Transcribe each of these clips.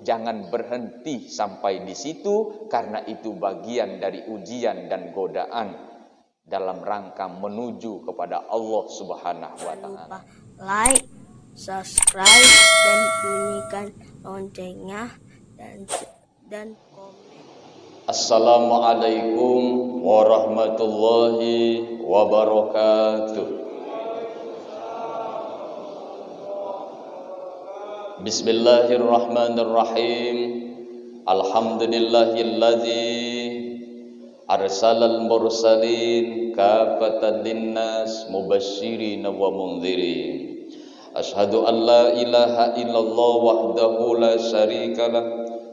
Jangan berhenti sampai di situ, karena itu bagian dari ujian dan godaan dalam rangka menuju kepada Allah Subhanahu wa taala. Like, subscribe, dan bunyikan loncengnya dan komen. Assalamualaikum warahmatullahi wabarakatuh. Bismillahirrahmanirrahim. Alhamdulillahilladzi arsalal mursalin kafatan linnas mubasysyirin wa mundzirin. Asyhadu an la ilaha illallah wahdahu la syarikalah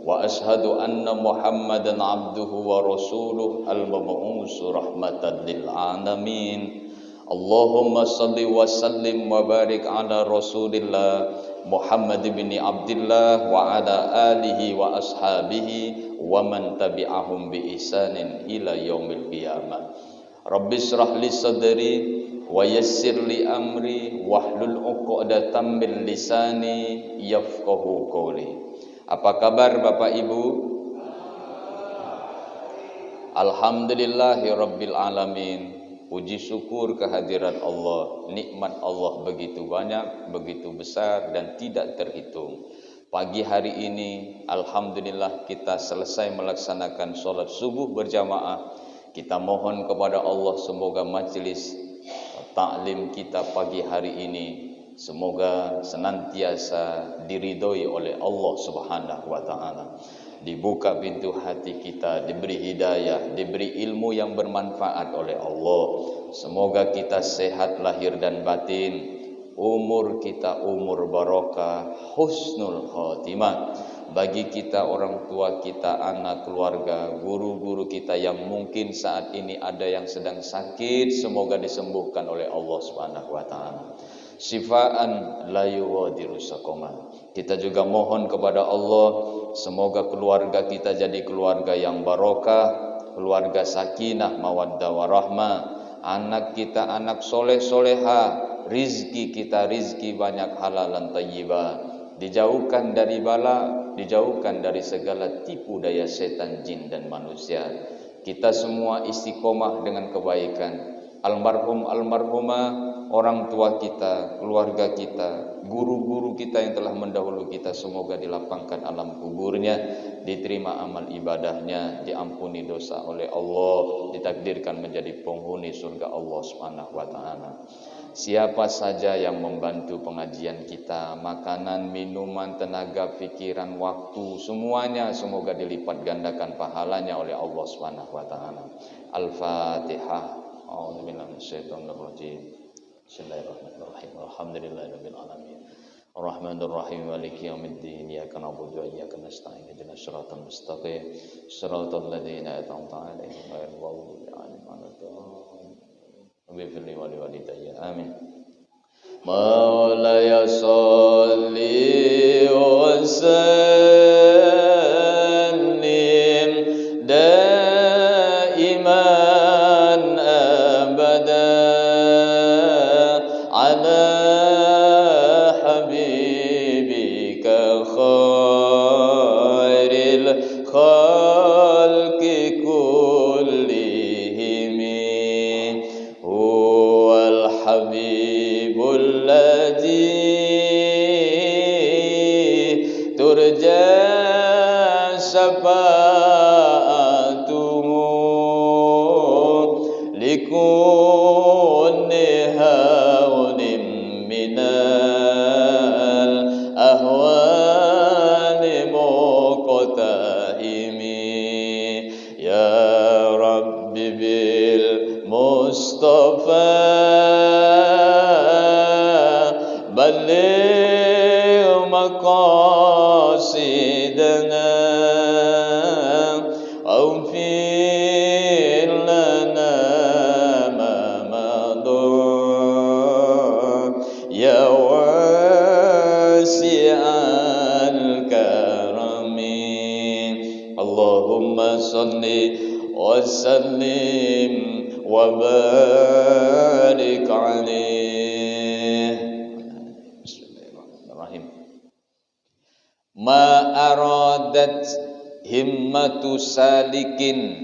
wa asyhadu anna Muhammadan abduhu wa rasuluh al-mab'uts rahmatan lil alamin. Allahumma salli wa sallim wa barik ala Rasulillah Muhammad bin Abdullah wa ala alihi wa ashabihi wa man tabi'ahum bi ihsanin ila yaumil qiyamah. Rabbi shrah li sadri wa yassir li amri wahlul 'uqdatam min lisani yafqahu qawli. Apa kabar Bapak Ibu? Alhamdulillahi rabbil alamin. Puji syukur kehadiran Allah. Nikmat Allah begitu banyak, begitu besar dan tidak terhitung. Pagi hari ini alhamdulillah kita selesai melaksanakan sholat subuh berjamaah. Kita mohon kepada Allah semoga majelis taklim kita pagi hari ini semoga senantiasa diridhoi oleh Allah Subhanahu wa taala. Dibuka pintu hati kita, diberi hidayah, diberi ilmu yang bermanfaat oleh Allah. Semoga kita sehat lahir dan batin, umur kita umur barokah, husnul khotimah. Bagi kita, orang tua kita, anak, keluarga, guru-guru kita yang mungkin saat ini ada yang sedang sakit, semoga disembuhkan oleh Allah Subhanahu wa taala. Syifaan la yughadiru saqama. Kita juga mohon kepada Allah semoga keluarga kita jadi keluarga yang barokah, keluarga sakinah mawaddah warahmah. Anak kita anak soleh soleha, rizki kita rizki banyak halalan thayyibah. Dijauhkan dari bala, dijauhkan dari segala tipu daya setan, jin dan manusia. Kita semua istiqomah dengan kebaikan. Almarhum almarhumah, orang tua kita, keluarga kita, guru-guru kita yang telah mendahului kita, semoga dilapangkan alam kuburnya, diterima amal ibadahnya, diampuni dosa oleh Allah, ditakdirkan menjadi penghuni surga Allah Subhanahu wa taala. Siapa saja yang membantu pengajian kita, makanan, minuman, tenaga, pikiran, waktu, semuanya semoga dilipat gandakan pahalanya oleh Allah Subhanahu wa taala. Al-Fatihah. A'udzubillahi minasyaitonir rajim. Bismillahirrahmanirrahim. Alhamdulillahirabbil alamin. Arrahmanir rahim maliki yaumiddin. Iyyaka na'budu wa iyyaka nasta'in. Ihdinas siratal mustaqim. Siratal ladzina an'amta 'alaihim ghairil maghdubi 'alaihim waladdallin. Waghfirli wa liwalidayya. Amin. Maulaya sholli wa sallim daiman abada ala habibika khairil khalqi kullihim huwal habibul ladzi turja syafa'atuhu likulli hawlim minal ahwali muqtahimi ya rabbi bil mustafa balligh maqasidana awfir lana ma madha ya wasi'al karami. Allahumma salli wa sallim wa barik alaih. Bismillahirrahmanirrahim. Ma aradat himmatu salikin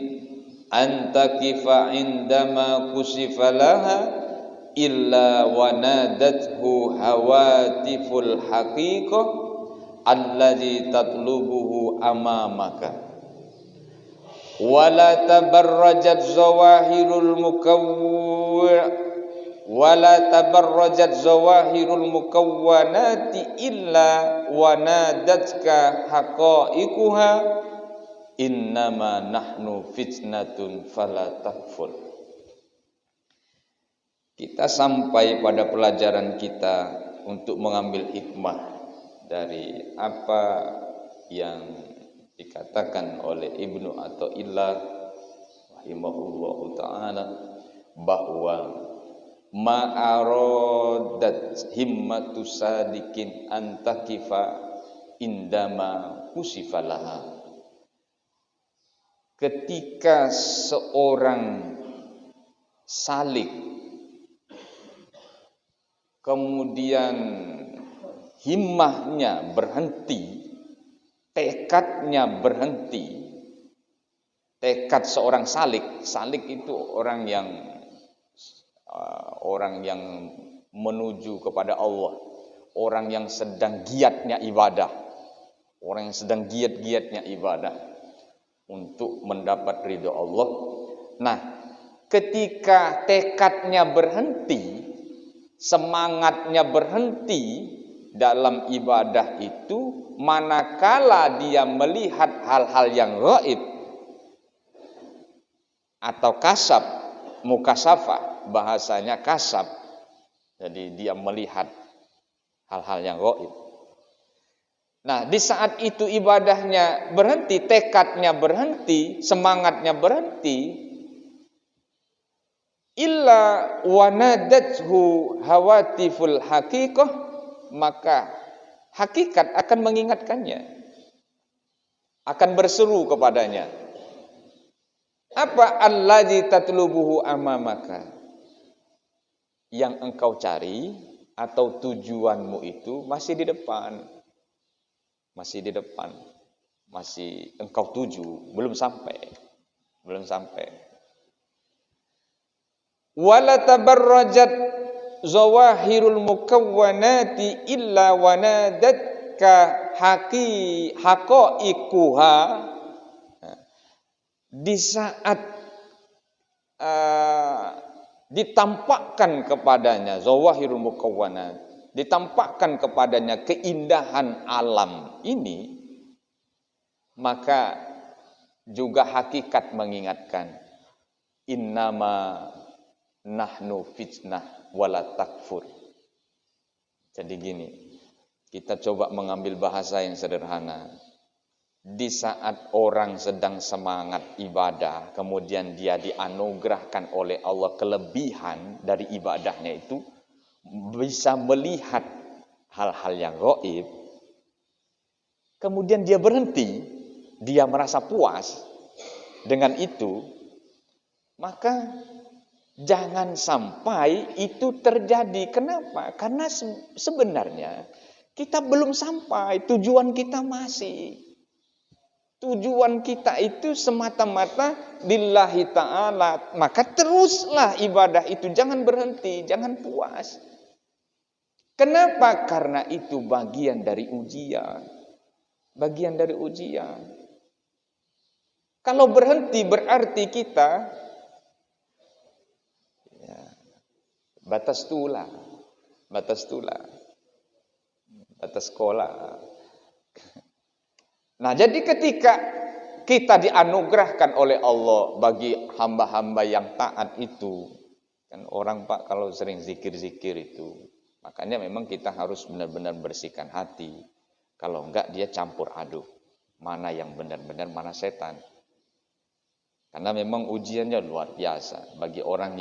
antakifa indama kusifa laha illa wanadathu hawatiful haqiqah alladhi tatlubuhu amamaka wala tabarrajat zawahirul mukawwanati illa wanadatka haqa'iquha innama nahnu fitnatun fala takfur. Kita sampai pada pelajaran kita untuk mengambil hikmah dari apa yang dikatakan oleh Ibnu Athaillah rahimahullahu ta'ala, bahwa ma'aradat himmatu sadikin antakifa indama kusifalaha. Ketika seorang salik kemudian himmahnya berhenti, tekadnya berhenti. Tekad seorang salik itu orang yang menuju kepada Allah, orang yang sedang giatnya ibadah, orang yang sedang giat-giatnya ibadah untuk mendapat ridho Allah. Nah, ketika tekadnya berhenti, semangatnya berhenti dalam ibadah itu, manakala dia melihat hal-hal yang gaib atau kasab, mukasafah, bahasanya kasab, jadi dia melihat hal-hal yang gaib. Nah, di saat itu ibadahnya berhenti, tekadnya berhenti, semangatnya berhenti, illa wanadathu hawatiful haqiqah, maka hakikat akan mengingatkannya, akan berseru kepadanya. Apa? Allazi tatlubuhu amamaka, yang engkau cari atau tujuanmu itu masih di depan, masih di depan, masih engkau tuju, belum sampai. Wala tabarrajat zawahirul mukawwanati illa wanadatka haqa'iquha. Di saat ditampakkan kepadanya zawahirul mukawwanat, ditampakkan kepadanya keindahan alam ini, maka juga hakikat mengingatkan, innama nahnu fitnah wala takfur. Jadi gini, kita coba mengambil bahasa yang sederhana. Di saat orang sedang semangat ibadah, kemudian dia dianugerahkan oleh Allah kelebihan dari ibadahnya itu, bisa melihat hal-hal yang gaib, kemudian dia berhenti, dia merasa puas dengan itu, maka jangan sampai itu terjadi. Kenapa? Karena sebenarnya kita belum sampai, tujuan kita masih. Tujuan kita itu semata-mata lillahi ta'ala. Maka teruslah ibadah itu, jangan berhenti, jangan puas. Kenapa? Karena itu bagian dari ujian. Bagian dari ujian. Kalau berhenti berarti kita batas tulah, batas sekolah. Nah, jadi ketika kita dianugerahkan oleh Allah bagi hamba-hamba yang taat itu, kan orang Pak kalau sering zikir-zikir itu, makanya memang kita harus benar-benar bersihkan hati. Kalau enggak dia campur aduk, mana yang benar-benar, mana setan. Karena memang ujiannya luar biasa bagi orang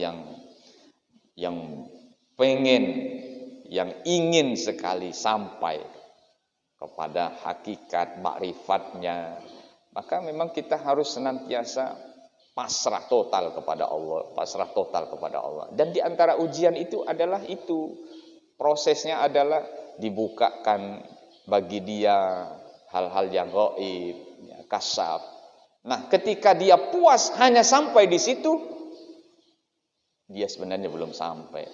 yang pengen, yang ingin sekali sampai kepada hakikat ma'rifatnya, maka memang kita harus senantiasa pasrah total kepada Allah, pasrah total kepada Allah. Dan di antara ujian itu adalah itu, prosesnya adalah dibukakan bagi dia hal-hal yang gaib, ya, kasaf. Nah, ketika dia puas hanya sampai di situ, dia sebenarnya belum sampai.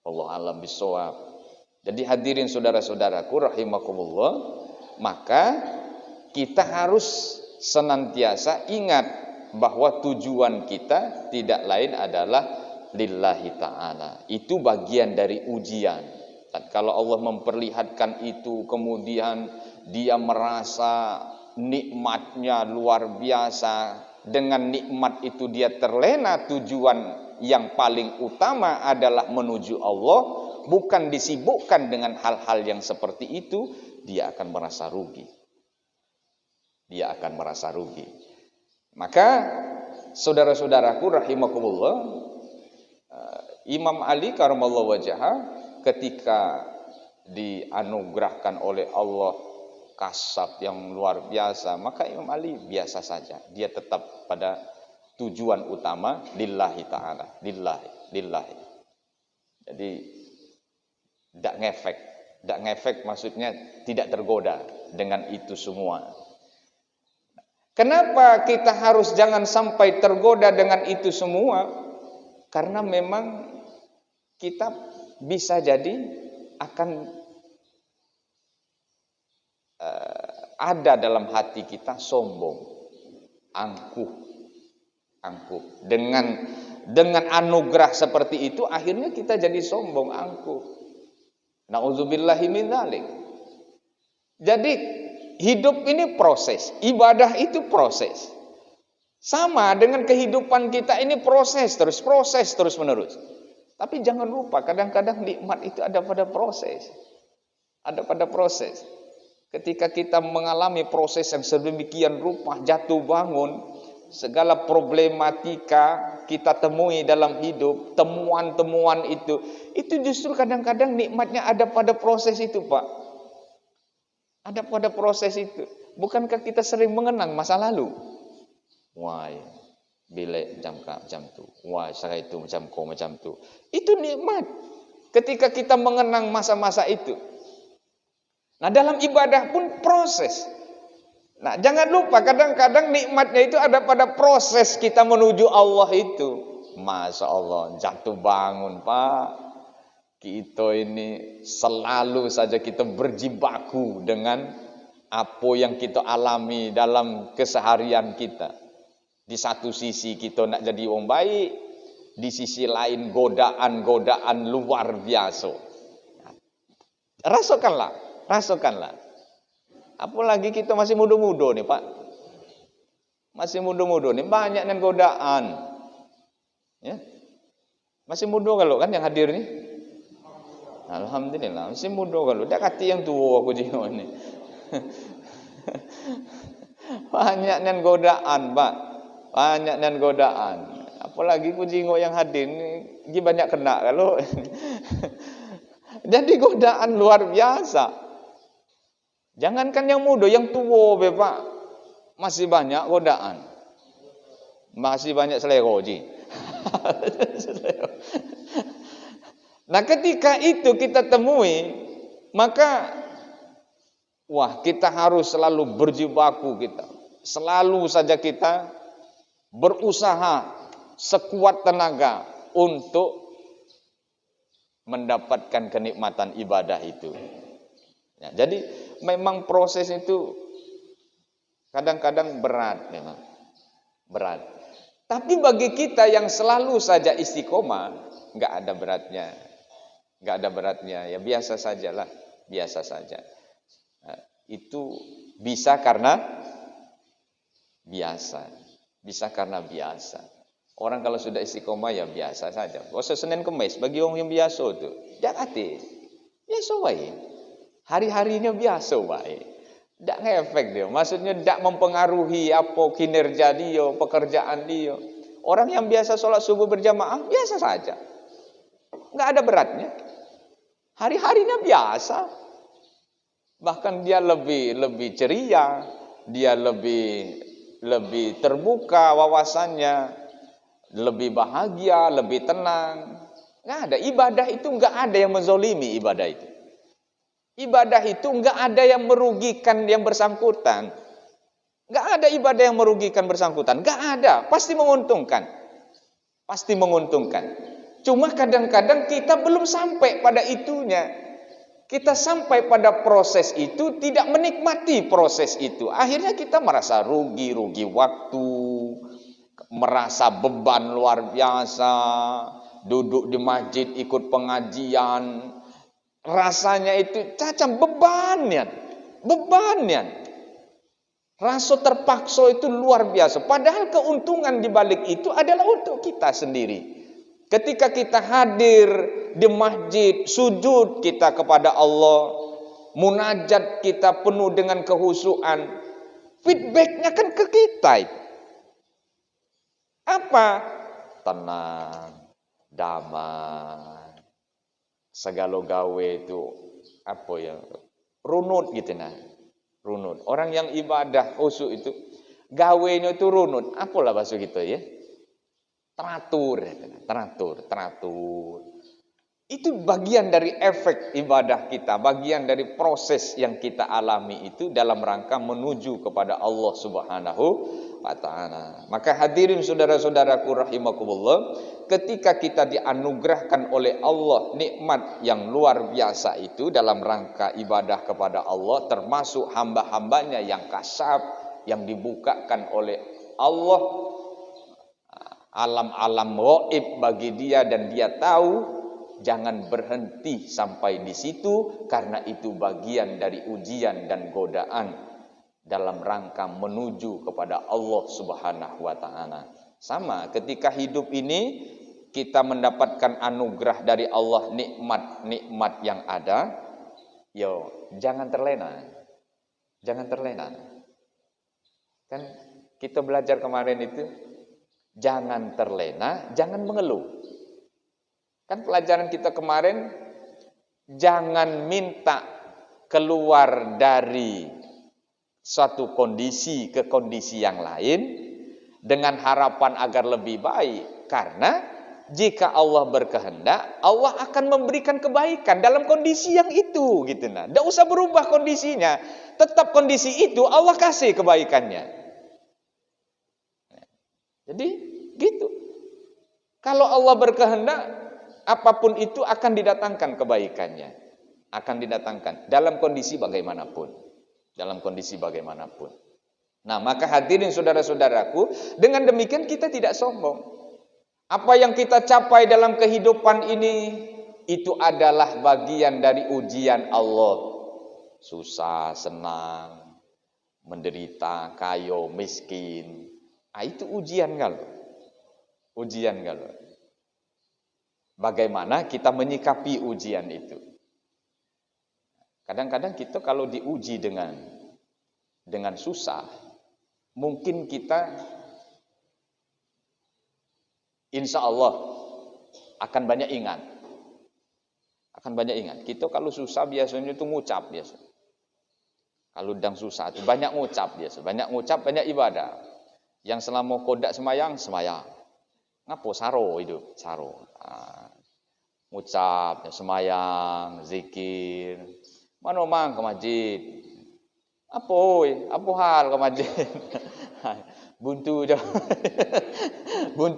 Allah alam bisawab. Jadi hadirin saudara-saudaraku rahimakumullah, maka kita harus senantiasa ingat bahwa tujuan kita tidak lain adalah lillahi ta'ala. Itu bagian dari ujian. Dan kalau Allah memperlihatkan itu, kemudian dia merasa nikmatnya luar biasa, dengan nikmat itu dia terlena, tujuan yang paling utama adalah menuju Allah, bukan disibukkan dengan hal-hal yang seperti itu, dia akan merasa rugi. Dia akan merasa rugi. Maka saudara-saudaraku rahimakumullah, Imam Ali karamallahu wajhah ketika dianugerahkan oleh Allah kasab yang luar biasa, maka Imam Ali biasa saja. Dia tetap pada tujuan utama lillahi ta'ala, lillahi. Jadi tidak ngefek maksudnya tidak tergoda dengan itu semua. Kenapa kita harus jangan sampai tergoda dengan itu semua? Karena memang kita bisa jadi akan ada dalam hati kita sombong, angkuh. Dengan anugerah seperti itu akhirnya kita jadi sombong, angkuh. Nauzubillahi min dzalik. Jadi hidup ini proses, ibadah itu proses. Sama dengan kehidupan kita ini proses terus menerus. Tapi jangan lupa kadang-kadang nikmat itu ada pada proses. Ada pada proses. Ketika kita mengalami proses yang sedemikian rupa, jatuh bangun, segala problematika kita temui dalam hidup, temuan-temuan itu justru kadang-kadang nikmatnya ada pada proses itu, Pak. Ada pada proses itu. Bukankah kita sering mengenang masa lalu? Wah, bilek jam tu. Wah, saya itu macam tu. Itu nikmat. Ketika kita mengenang masa-masa itu. Nah, dalam ibadah pun proses. Nah, jangan lupa kadang-kadang nikmatnya itu ada pada proses kita menuju Allah itu. Masya Allah, jatuh bangun, Pak. Kita ini selalu saja kita berjibaku dengan apa yang kita alami dalam keseharian kita. Di satu sisi kita nak jadi orang baik, di sisi lain godaan-godaan luar biasa. Rasakanlah. Apalagi kita masih muda-muda nih, Pak. Masih muda-muda nih, banyak yang godaan. Ya. Masih muda kalau kan yang hadir nih. Alhamdulillah, masih muda kalau. Dak kati yang tua aku jiwa ini. Banyak yang godaan, Pak. Banyak yang godaan. Apalagi ku jingok yang hadir ini banyak kena kalau. Jadi godaan luar biasa. Jangankan yang muda, yang tua, Pak, masih banyak godaan. Masih banyak selero, Ji. Nah, ketika itu kita temui, maka wah, kita harus selalu berjibaku kita. Selalu saja kita berusaha sekuat tenaga untuk mendapatkan kenikmatan ibadah itu. Ya, jadi memang proses itu kadang-kadang berat memang. Berat. Tapi bagi kita yang selalu saja istiqomah, enggak ada beratnya. Enggak ada beratnya, ya biasa sajalah, biasa saja. Nah, itu bisa karena biasa. Bisa karena biasa. Orang kalau sudah istiqomah ya biasa saja. Puasa Senin Kemis bagi orang yang biasa itu, dak ati. Biasa wae. Hari-harinya biasa wae. Dak ngefek dia. Maksudnya dak mempengaruhi apa kinerja dia, pekerjaan dia. Orang yang biasa sholat subuh berjamaah biasa saja. Enggak ada beratnya. Hari-harinya biasa. Bahkan dia lebih ceria, dia lebih terbuka wawasannya, lebih bahagia, lebih tenang. Enggak ada ibadah itu, enggak ada yang menzolimi ibadah itu. Ibadah itu enggak ada yang merugikan yang bersangkutan. Enggak ada ibadah yang merugikan bersangkutan. Enggak ada. Pasti menguntungkan. Pasti menguntungkan. Cuma kadang-kadang kita belum sampai pada itunya. Kita sampai pada proses itu, tidak menikmati proses itu. Akhirnya kita merasa rugi waktu, merasa beban luar biasa, duduk di masjid ikut pengajian, rasanya itu cacam bebannya. Rasa terpaksa itu luar biasa. Padahal keuntungan di balik itu adalah untuk kita sendiri. Ketika kita hadir di masjid, sujud kita kepada Allah, munajat kita penuh dengan kehusuan, feedbacknya kan ke kita. Apa? Tenang, damai, segala gawe itu apa ya? Runut gitu nah. Runut. Orang yang ibadah khusyuk itu gawenya itu runut. Apalah bahasa gitu ya? Teratur. Itu bagian dari efek ibadah kita, bagian dari proses yang kita alami itu dalam rangka menuju kepada Allah Subhanahu wa ta'ala. Maka hadirin saudara-saudaraku rahimakumullah, ketika kita dianugerahkan oleh Allah nikmat yang luar biasa itu dalam rangka ibadah kepada Allah, termasuk hamba-hambanya yang kasab, yang dibukakan oleh Allah alam-alam gaib bagi dia dan dia tahu, jangan berhenti sampai di situ, karena itu bagian dari ujian dan godaan dalam rangka menuju kepada Allah Subhanahu wa ta'ala. Sama ketika hidup ini kita mendapatkan anugerah dari Allah, nikmat-nikmat yang ada, jangan terlena. Kan kita belajar kemarin itu, jangan terlena, jangan mengeluh. Kan pelajaran kita kemarin, jangan minta keluar dari suatu kondisi ke kondisi yang lain dengan harapan agar lebih baik. Karena jika Allah berkehendak, Allah akan memberikan kebaikan dalam kondisi yang itu, gitu nah. Tidak usah berubah kondisinya, tetap kondisi itu Allah kasih kebaikannya. Jadi gitu. Kalau Allah berkehendak, apapun itu akan didatangkan kebaikannya. Akan didatangkan dalam kondisi bagaimanapun. Nah, maka hadirin saudara-saudaraku, dengan demikian kita tidak sombong. Apa yang kita capai dalam kehidupan ini, itu adalah bagian dari ujian Allah. Susah, senang, menderita, kaya, miskin. Itu ujian kalau. Bagaimana kita menyikapi ujian itu? Kadang-kadang kita kalau diuji dengan susah, mungkin kita insya Allah akan banyak ingat. Kita kalau susah biasanya itu ngucap biasa. Kalau sedang susah itu banyak ngucap biasa, banyak ibadah. Yang selama kodak semayang. Ngapo saro itu, ngucap, semayang, zikir. Mana mang ke masjid? Apa hal ke masjid? Buntu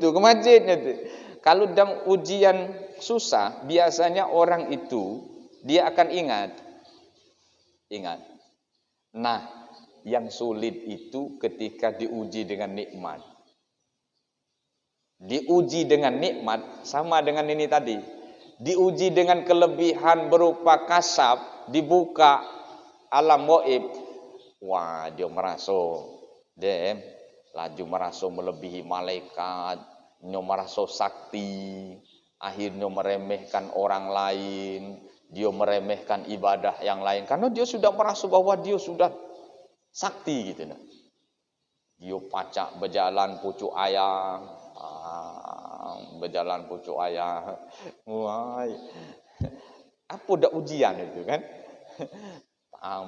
ke masjidnya tuh. Kalau dalam ujian susah, biasanya orang itu dia akan ingat. Nah, yang sulit itu ketika diuji dengan nikmat. Diuji dengan nikmat sama dengan ini tadi. Diuji dengan kelebihan berupa kasab, dibuka alam gaib. Wah, dia merasa laju merasa melebihi malaikat, dia merasa sakti, akhirnya meremehkan orang lain, dia meremehkan ibadah yang lain karena dia sudah merasa bahwa dia sudah sakti gitu nah. Dia pacak berjalan pucuk ayam, Wah, apa dah ujian itu kan?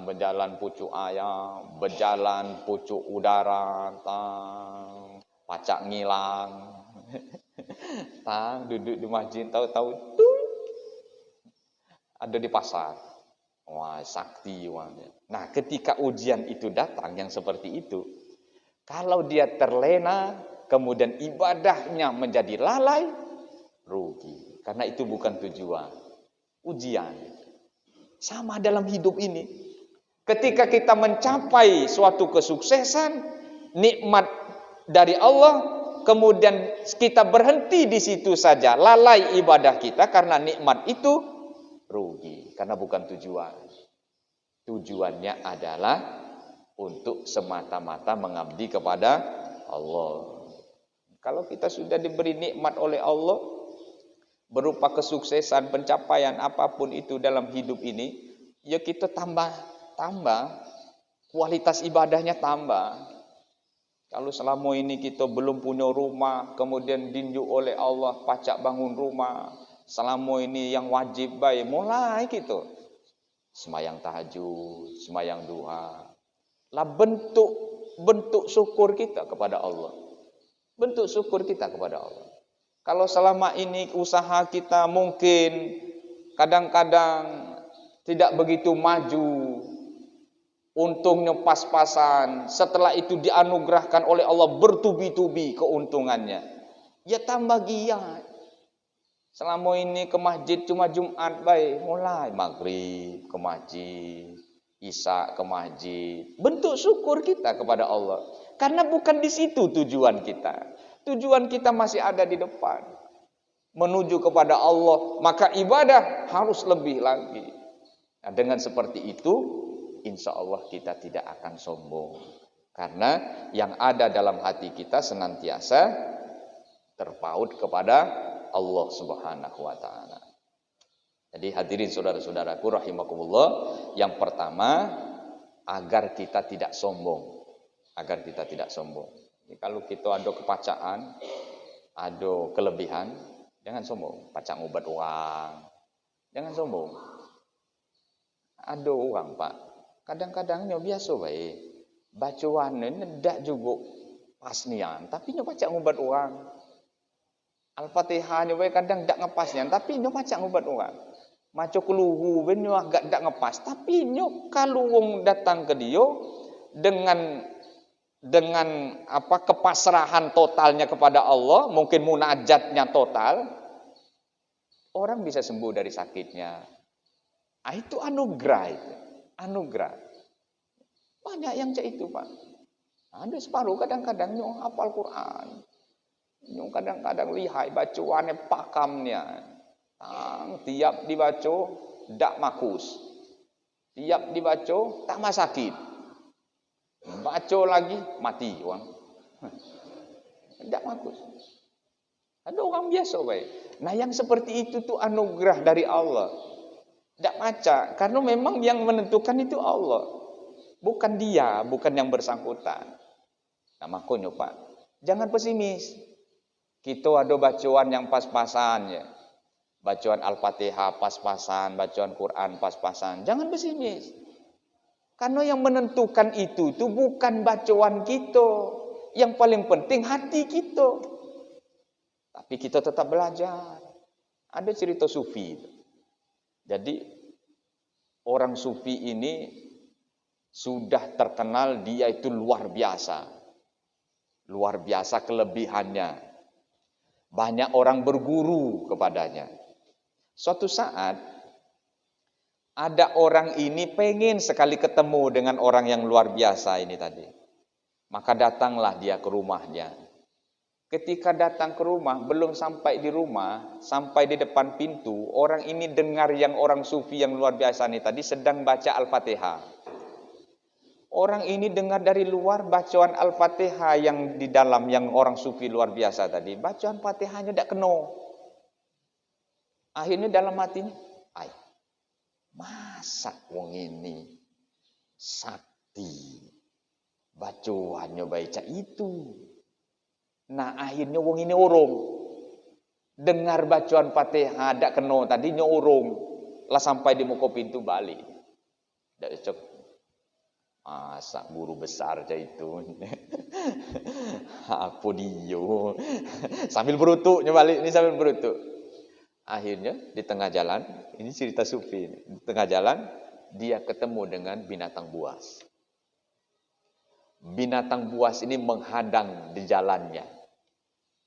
Berjalan pucuk ayam, berjalan pucuk udara, pacak ngilang. Duduk di masjid tahu-tahu ada di pasar. Wah, sakti uangnya. Nah, ketika ujian itu datang yang seperti itu, kalau dia terlena, kemudian ibadahnya menjadi lalai, rugi. Karena itu bukan tujuan. Ujian. Sama dalam hidup ini. Ketika kita mencapai suatu kesuksesan, nikmat dari Allah, kemudian kita berhenti di situ saja, lalai ibadah kita karena nikmat itu, rugi. Karena bukan tujuan. Tujuannya adalah untuk semata-mata mengabdi kepada Allah. Kalau kita sudah diberi nikmat oleh Allah berupa kesuksesan, pencapaian apapun itu dalam hidup ini, ya kita tambah kualitas ibadahnya tambah. Kalau selama ini kita belum punya rumah, kemudian dinjuk oleh Allah pacak bangun rumah, selama ini yang wajib baik, mulai gitu semayang tahajud, semayang duha. Lah bentuk syukur kita kepada Allah. Bentuk syukur kita kepada Allah. Kalau selama ini usaha kita mungkin kadang-kadang tidak begitu maju, untungnya pas-pasan, setelah itu dianugerahkan oleh Allah bertubi-tubi keuntungannya, ya tambah giat. Selama ini ke masjid cuma Jumat baik, mulai maghrib ke masjid, Isya ke masjid. Bentuk syukur kita kepada Allah. Karena bukan di situ tujuan kita. Tujuan kita masih ada di depan. Menuju kepada Allah, maka ibadah harus lebih lagi. Nah, dengan seperti itu, insya Allah kita tidak akan sombong. Karena yang ada dalam hati kita senantiasa terpaut kepada Allah Subhanahu wa taala. Jadi hadirin saudara-saudaraku rahimakumullah, yang pertama agar kita tidak sombong. Agar kita tidak sombong. Jadi, kalau kita ada kepacaan, ada kelebihan, jangan sombong. Pacak ngubat uang, jangan sombong. Ada uang, Pak. Kadang-kadangnya biasa baik. Bacaan ini tidak juga pas nian, tapi nyoba pacak ngubat uang. Al-Fatihah nyoba kadang tidak ngepasnya, tapi nyoba pacak ngubat uang. Maco keluhu ben agak tidak ngepas, tapi nyo kalau wong datang ke dia dengan apa kepasrahan totalnya kepada Allah, mungkin munajatnya total, orang bisa sembuh dari sakitnya. Ah, itu anugerah itu. Anugerah. Banyak yang cak itu, Pak. Ada separuh kadang-kadang nyo hafal Quran. Nyo kadang-kadang lihai bacaannya pakamnya. Tiap dibaca dak makus. Tiap dibaca tak masakit. Baca lagi mati orang. Dak makus. Ada orang biasa baik. Nah, yang seperti itu tuh anugerah dari Allah. Dak maca, karena memang yang menentukan itu Allah. Bukan dia, bukan yang bersangkutan. Nah, makanya Pak, jangan pesimis. Kita ada bacaan yang pas-pasan ya. Bacaan Al-Fatihah pas-pasan, bacaan Quran pas-pasan. Jangan pesimis. Karena yang menentukan itu bukan bacaan kita. Yang paling penting hati kita. Tapi kita tetap belajar. Ada cerita sufi. Jadi orang sufi ini sudah terkenal dia itu luar biasa. Luar biasa kelebihannya. Banyak orang berguru kepadanya. Suatu saat ada orang ini pengen sekali ketemu dengan orang yang luar biasa ini tadi. Maka datanglah dia ke rumahnya. Ketika datang ke rumah, belum sampai di rumah, sampai di depan pintu, orang ini dengar yang orang sufi yang luar biasa ini tadi sedang baca Al-Fatihah. Orang ini dengar dari luar bacaan Al-Fatihah yang di dalam yang orang sufi luar biasa tadi. Bacaan Fatihahnya tidak kena. Akhirnya dalam hatinya, masa wong ini sakti bacaannya baca itu. Nah, akhirnya wong ini urung. Dengar bacaan Fatihah tidak kena tadinya urung. Lah sampai di muka pintu balik. Tidak cocok. Masa guru besar aja itu. Apa dia? Sambil berutuk, balik ini sambil berutuk. Akhirnya di tengah jalan, ini cerita sufi. Di tengah jalan dia ketemu dengan binatang buas. Binatang buas ini menghadang di jalannya.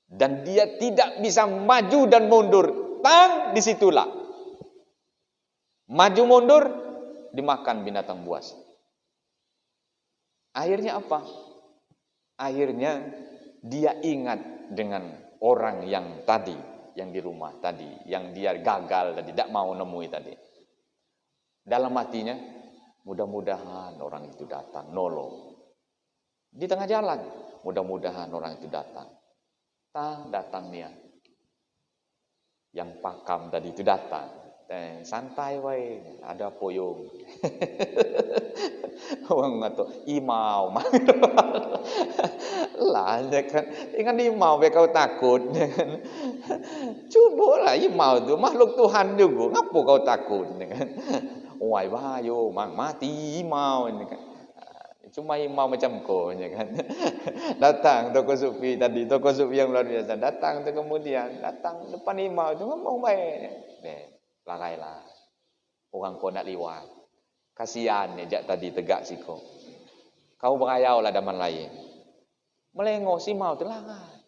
Dan dia tidak bisa maju dan mundur. Tang, disitulah. Maju mundur, dimakan binatang buas. Akhirnya apa? Akhirnya dia ingat dengan orang yang tadi, yang di rumah tadi, yang dia gagal tadi, tidak mau nemui tadi. Dalam hatinya, mudah-mudahan orang itu datang, nolong. Di tengah jalan, mudah-mudahan orang itu datang. Datang dia. Yang pakam tadi itu datang. Santai wae, ada poyong. Orang ngato, imau. Lah, kan, ingat imau, kau takut. Coba lah imau itu makhluk Tuhan juga, ngapa kau takut? Wai bayo, mati imau ini kan. Cuma imau macam kau, kan. Datang toko sufi tadi, toko sufi yang luar biasa. Datang tu kemudian, datang depan imau tu ngomong baik. Langailah. Orang kau nak liwat. Kasihan ni jak tadi tegak siko. Kau berayau lah daman lain. Melengok si imau tu langat.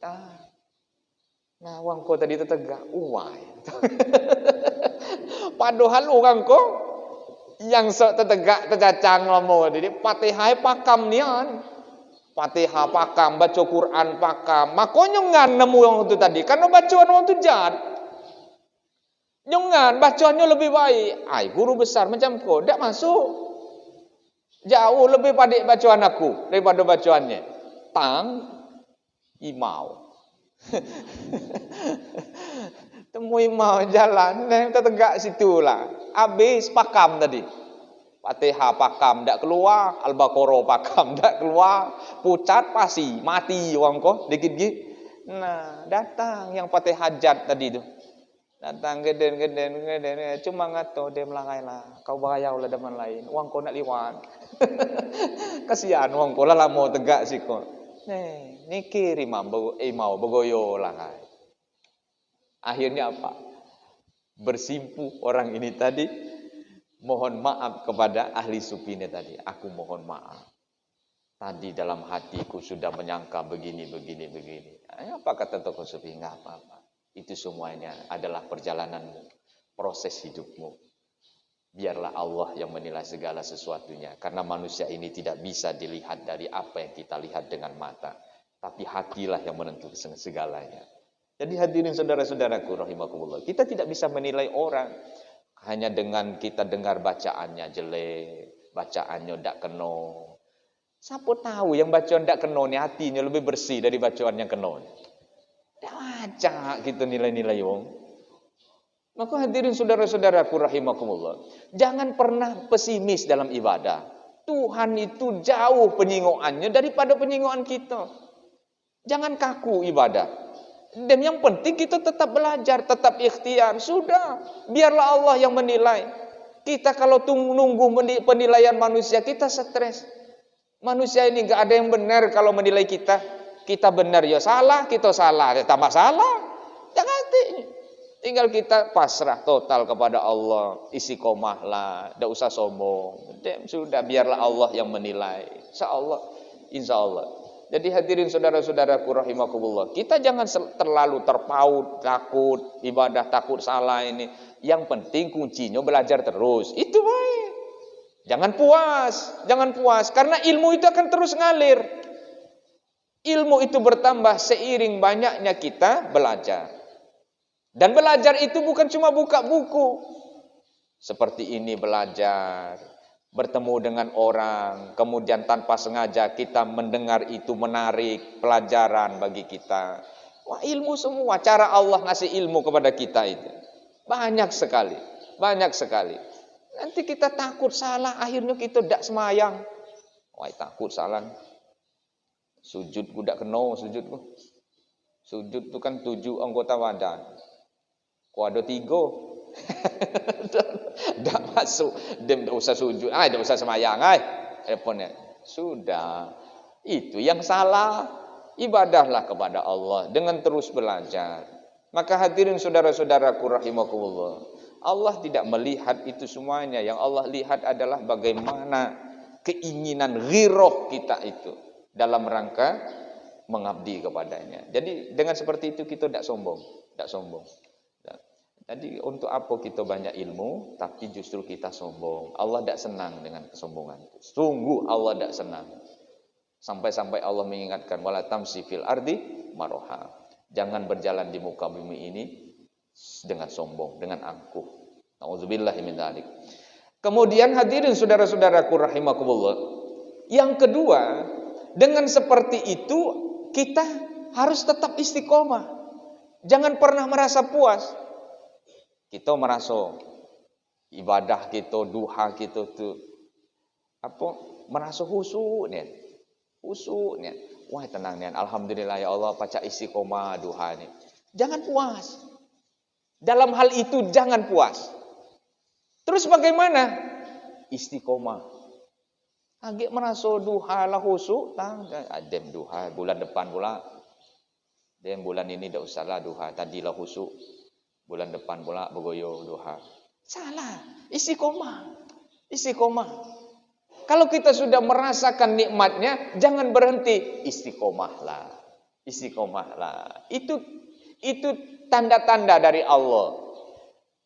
Nah, orang kau tadi tu tegak. Uai. Padahal orang kau yang tertegak tercacang ngomong jadi Fatihah pakam nian. Fatihah pakam, baca Quran pakam. Makanya ngan nemu yang itu tadi karena bacaan orang tu jahat. Jangan bacaannya lebih baik. Guru besar macam kau tak masuk. Jauh lebih pandai bacaan aku daripada bacaannya. Imau. Temu imau jalan, tertegak situlah. Habis pakam tadi. Fatihah pakam tak keluar, Al-Baqarah pakam tak keluar, pucat pasti mati orang kau dikit-dikit. Nah, datang yang Fatihah hajat tadi tu. Datang geden, cuma ngato dia melangailah. Kau bahayau lah daman lain. Wang kau nak liwat. Kasihan wang kau lah lama tegak sih kau. Ni kiri mau begoyo lah. Akhirnya apa? Bersimpu orang ini tadi. Mohon maaf kepada ahli sufi ini tadi. Aku mohon maaf. Tadi dalam hatiku sudah menyangka begini. Apa kata tokoh sufi? Enggak apa-apa. Itu semuanya adalah perjalananmu, proses hidupmu. Biarlah Allah yang menilai segala sesuatunya. Karena manusia ini tidak bisa dilihat dari apa yang kita lihat dengan mata. Tapi hatilah yang menentukan segalanya. Jadi hadirin saudara-saudaraku rahimakumullah. Kita tidak bisa menilai orang hanya dengan kita dengar bacaannya jelek, bacaannya tidak kena. Siapa tahu yang bacaan tidak kena ni hatinya lebih bersih dari bacaan yang kena. Acak gitu nilai-nilai wong. Maka hadirin saudara-saudaraku rahimakumullah, jangan pernah pesimis dalam ibadah. Tuhan itu jauh penyingoannya daripada penyingoan kita. Jangan kaku ibadah. Dan yang penting kita tetap belajar, tetap ikhtiar. Sudah, biarlah Allah yang menilai. Kita kalau nunggu penilaian manusia, kita stres. Manusia ini enggak ada yang benar kalau menilai kita. Kita benar ya salah, kita salah ya tambah salah. Jangan tinggal kita pasrah total kepada Allah, istiqomah lah, tidak usah sombong. Sudah biarlah Allah yang menilai. Insya Allah. Jadi hadirin saudara-saudaraku rahimakumullah, kita jangan terlalu terpaut, takut ibadah, takut salah ini. Yang penting kuncinya belajar terus. Itu baik. Jangan puas karena ilmu itu akan terus ngalir. Ilmu itu bertambah seiring banyaknya kita belajar. Dan belajar itu bukan cuma buka buku. Seperti ini belajar, bertemu dengan orang, kemudian tanpa sengaja kita mendengar itu menarik pelajaran bagi kita. Wah, ilmu semua, cara Allah ngasih ilmu kepada kita itu. Banyak sekali. Nanti kita takut salah, akhirnya kita tidak semayang. Wah, takut salah. Sujud tidak kena sujudku. Sujud itu kan 7 anggota badan. Kau ada 3. Tidak masuk. Dia tidak usah sujud. Tidak usah semayang. Teleponnya. Sudah. Itu yang salah. Ibadahlah kepada Allah dengan terus belajar. Maka hadirin saudara-saudaraku rahimakumullah. Allah tidak melihat itu semuanya. Yang Allah lihat adalah bagaimana keinginan ghirah kita itu dalam rangka mengabdi kepadanya. Jadi dengan seperti itu kita tidak sombong, tidak sombong. Jadi untuk apa kita banyak ilmu tapi justru kita sombong? Allah tidak senang dengan kesombongan itu. Sungguh Allah tidak senang. Sampai-sampai Allah mengingatkan wala tamsi fil ardi maroha. Jangan berjalan di muka bumi ini dengan sombong, dengan angkuh. Nauzubillahi min dzalik. Kemudian hadirin saudara-saudaraku rahimakumullah. Yang kedua, dengan seperti itu kita harus tetap istiqomah. Jangan pernah merasa puas. Kita merasa ibadah kita, duha kita tuh merasa khusyuk nih. Khusyuk nih. Wah, tenang nih. Alhamdulillah ya Allah pacak istiqomah duha nih. Jangan puas. Dalam hal itu jangan puas. Terus bagaimana? Istiqomah. Agak merasa duha lah khusyuk, adem duha bulan depan pula. Dan bulan ini tidak usahlah duha, tadilah khusyuk. Bulan depan pula begoyo duha. Salah, istiqomah. Istiqomah. Kalau kita sudah merasakan nikmatnya, jangan berhenti. Istiqomahlah. Istiqomahlah. Itu tanda-tanda dari Allah.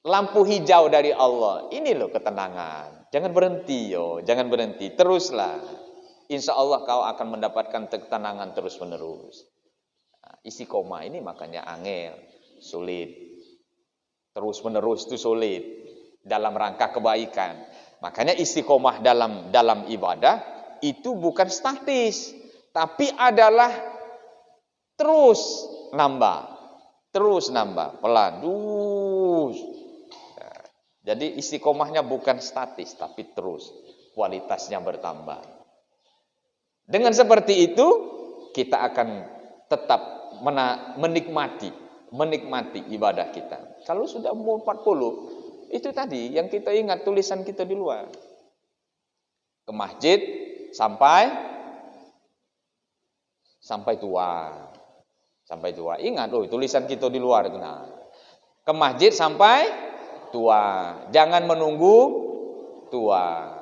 Lampu hijau dari Allah. Ini loh ketenangan. Jangan berhenti yo, jangan berhenti. Teruslah. Insya Allah kau akan mendapatkan ketenangan terus-menerus. Nah, istiqomah ini makanya angel, sulit. Terus-menerus itu sulit dalam rangka kebaikan. Makanya istiqomah dalam ibadah itu bukan statis, tapi adalah terus nambah, pelan, terus. Nah, jadi istiqomahnya bukan statis, tapi terus kualitasnya bertambah. Dengan seperti itu kita akan tetap menikmati ibadah kita. Kalau sudah umur 40, itu tadi yang kita ingat tulisan kita di luar. Ke masjid sampai tua. Sampai tua. Ingat tulisan kita di luar itu. Nah, ke masjid sampai tua. Jangan menunggu tua.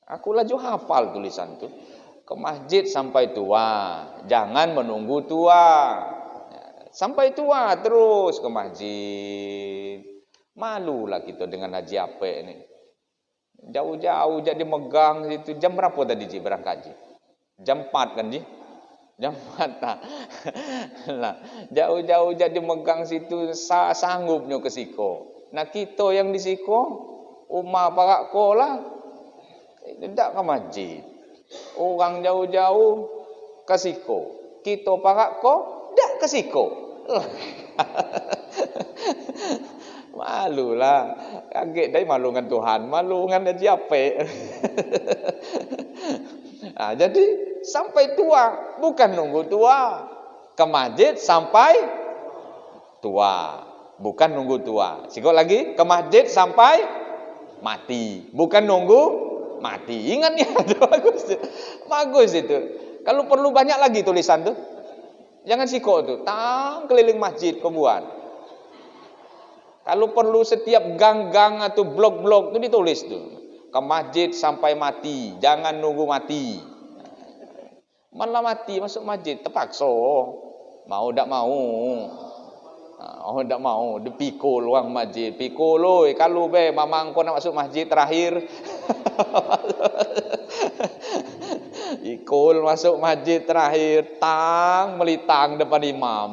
Aku laju hafal tulisan itu. Ke masjid sampai tua. Jangan menunggu tua. Sampai tua terus ke masjid. Malulah kita dengan haji apa ini. Jauh-jauh jadi megang itu. Jam berapa tadi Ji berangkat Ji? Jam 4 kan Ji? Jam 4 nah, jauh-jauh jadi megang situ sanggupnya ke siko. Nah kita yang di siko umah parak kolah tidak ke masjid. Orang jauh-jauh ke siko. Kita parak ko tidak ke siko. Malulah. Kaget dari malungan Tuhan, malungan haji apa? Nah, jadi sampai tua, bukan nunggu tua. Ke masjid sampai tua, bukan nunggu tua. Sikot lagi, ke masjid sampai mati, bukan nunggu mati. Ingat ya, bagus itu. Kalau perlu banyak lagi tulisan tuh. Jangan sikok tuh, keliling masjid kau buat. Kalau perlu setiap gang-gang atau blok-blok itu ditulis tuh. Ke masjid sampai mati, jangan nunggu mati. Malah mati masuk masjid terpaksa. Mau tak mau. Oh tak mau, dipikul orang masjid. Pikul oi, kalau be mamang kau nak masuk masjid terakhir. Ikul masuk masjid terakhir, melitang depan imam.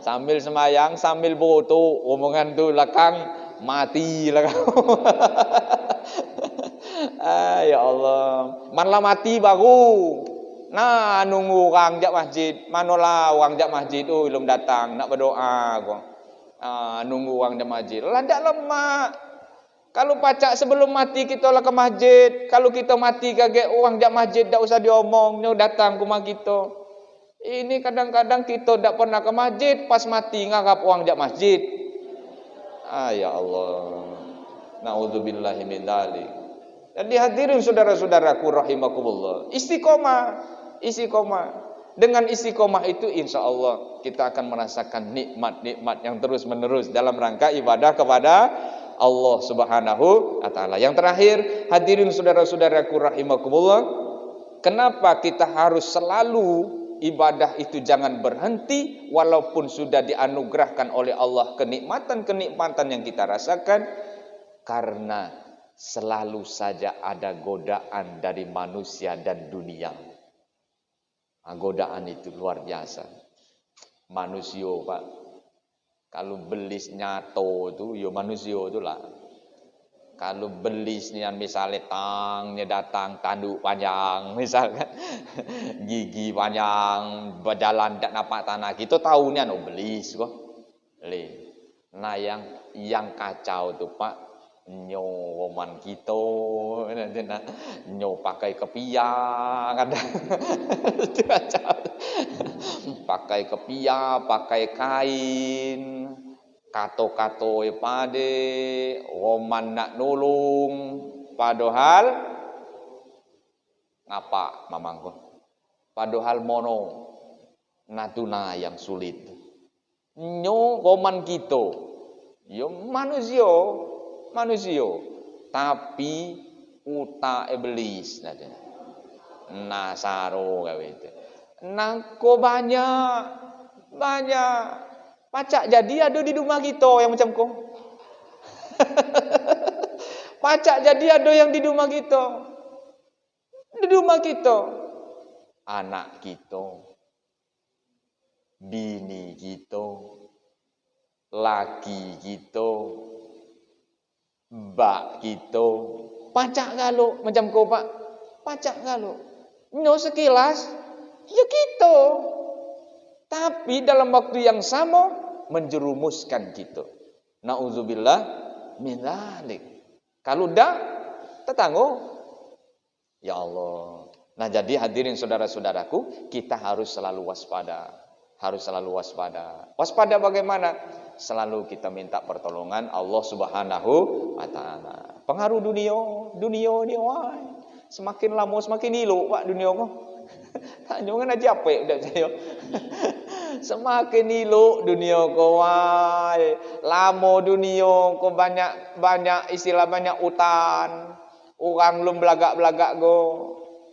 Sambil semayang, sambil foto, omongan tu belakang mati lah kau. Ya Allah, malah mati baru. Nah, nunggu orang jak masjid, manalah orang jak masjid, belum datang, nak berdoa kau. Nunggu orang jak masjid, lah tak lemak. Kalau pacak sebelum mati kita lah ke masjid. Kalau kita mati kaget orang jak masjid, tak usah diomong, datang ke rumah kita. Ini kadang-kadang kita tidak pernah ke masjid, pas mati nganggap orang jak masjid. Ya Allah. Na'udzubillahi min dzalik. Jadi hadirin saudara-saudaraku rahimakumullah. Istiqomah. Dengan istiqomah itu insya Allah kita akan merasakan nikmat-nikmat yang terus menerus dalam rangka ibadah kepada Allah Subhanahu wa taala. Yang terakhir, hadirin saudara-saudaraku rahimakumullah, kenapa kita harus selalu ibadah itu jangan berhenti walaupun sudah dianugerahkan oleh Allah kenikmatan-kenikmatan yang kita rasakan? Karena selalu saja ada godaan dari manusia dan dunia. Nah, godaan itu luar biasa. Manusia, Pak, kalau belis nyato itu, ya manusia itulah. Kalau belisnya misalnya tangnya datang tanduk panjang, misalkan gigi panjang, berjalan tak nampak tanah, kita tahunya no belis kok. Nah yang kacau tuh Pak, nyoman kita, nyo pakai kepiah, ada itu kacau. Pakai kepiah, pakai kain. Kato-kato pade, roman nak nulung, padahal ngapa mamangku? Padahal mono natuna yang sulit. Nyo roman kita, yo manusia, tapi uta iblis nade. Nasaro gawe itu. Nangko banyak. Pacak jadi ada di rumah kita yang macam kau. Pacak jadi ada yang di rumah kita. Di rumah kita. Anak kita. Bini kita. Laki kita. Bak kita. Pacak galuh macam kau Pak. Pacak galuh. Nyo sekilas. Ya kita. Tapi dalam waktu yang sama menjerumuskan kita. Nauzubillah min dzalik. Kalau dah tetanggo, ya Allah. Nah, jadi hadirin saudara-saudaraku, kita harus selalu waspada. Waspada bagaimana? Selalu kita minta pertolongan Allah Subhanahu wa taala. Pengaruh dunia ni wah. Semakin lama semakin hilang Pak dunia kok. Tak jangan aja apa dak saya. Semakin elok dunia ko wai. Lama dunia ko banyak istilah banyak utan. Orang belum belagak-belagak go.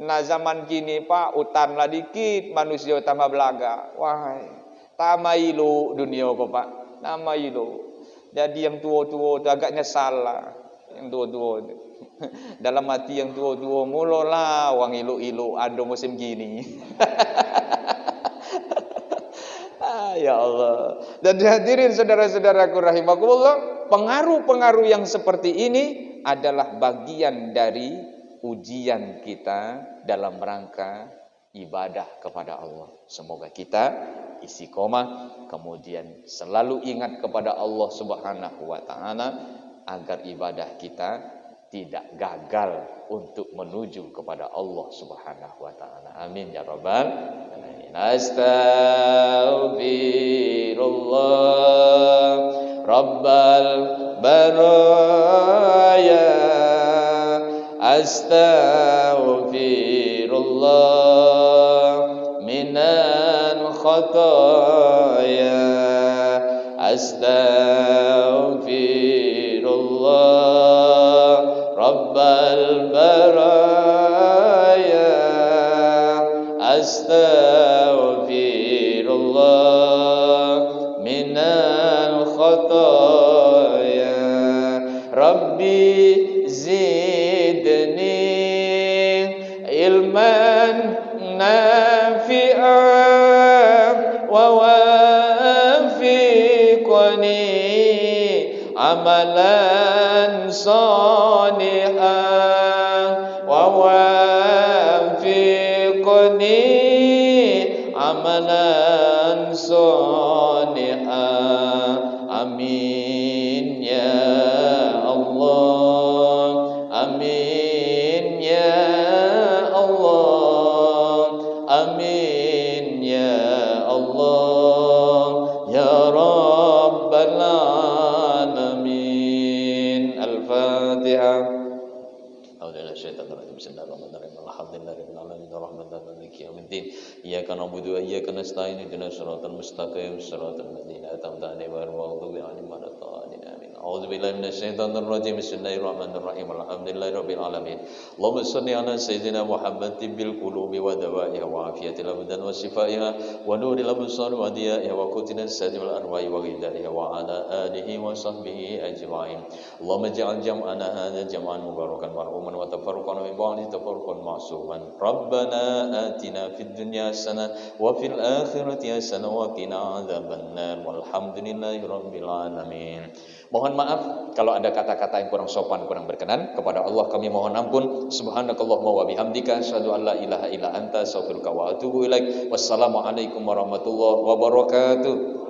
Nah zaman kini Pak utan lah dikit, manusia tambah belagak. Wahai. Tambah elok dunia ko Pak. Tambah elok. Jadi yang tua-tua tu agak nyesal lah. Yang tua-tua tu. Dalam hati yang tua-tua mulalah wang iluk-iluk ada musim gini. Ya Allah. Dan hadirin saudara-saudaraku rahimakumullah, pengaruh-pengaruh yang seperti ini adalah bagian dari ujian kita dalam rangka ibadah kepada Allah. Semoga kita istiqomah, kemudian selalu ingat kepada Allah Subhanahu wa taala agar ibadah kita tidak gagal untuk menuju kepada Allah Subhanahu wa taala. Amin ya rabbal alamin. Astaghfirullah rabbal baraya. Astaghfirullah minal khataya. Astaghfirullah Rabbal baraya. Astaghfirullah minal khataya. Rabbi zidni ilman nafi'an wa wafiqni amalan salihan wa wafiqni amalan salihan. Amin ya Allah. Amin ya Allah. Amin ya Allah ya Rabbal alamin. Al-Fatihah. Bismillahirrahmanirrahim. Alhamdulillahirabbil alamin arrahmanirrahim maliki yaumiddin. Iyyaka na'budu wa iyyaka nasta'in ihdinas siratal mustaqim siratal ladzina an'amta 'alaihim ghairil maghdubi 'alaihim waladdallin. Amin. A'udzu billahi minasyaitonir rajim. Bismillahirrahmanirrahim. Alhamdulillahirabbil alamin. Allahumma shalli ala sayyidina Muhammad tibbil qulubi wa dawa'iha wa afiyatil abdan wa shifaiha wa nuril absar wa diya'iha wa qutina sadil arwahi wa ghidaiha wa ala alihi wa sahbihi ajma'in. Allahumma ij'al jam'ana hadza jam'an mubarakan marhuman wa tafarraqana min ba'di tafarruqan ma'suman. Rabbana atina fid dunya hasanah wa fil akhirati hasanah wa qina adzabannar. Walhamdulillahi rabbil alamin. Mohon maaf kalau ada kata-kata yang kurang sopan, kurang berkenan. Kepada Allah kami mohon ampun. Subhanakallahumma wa bihamdika asyhadu an la ilaha illa anta astaghfiruka wa atubu ilaik. Wassalamualaikum warahmatullahi wabarakatuh.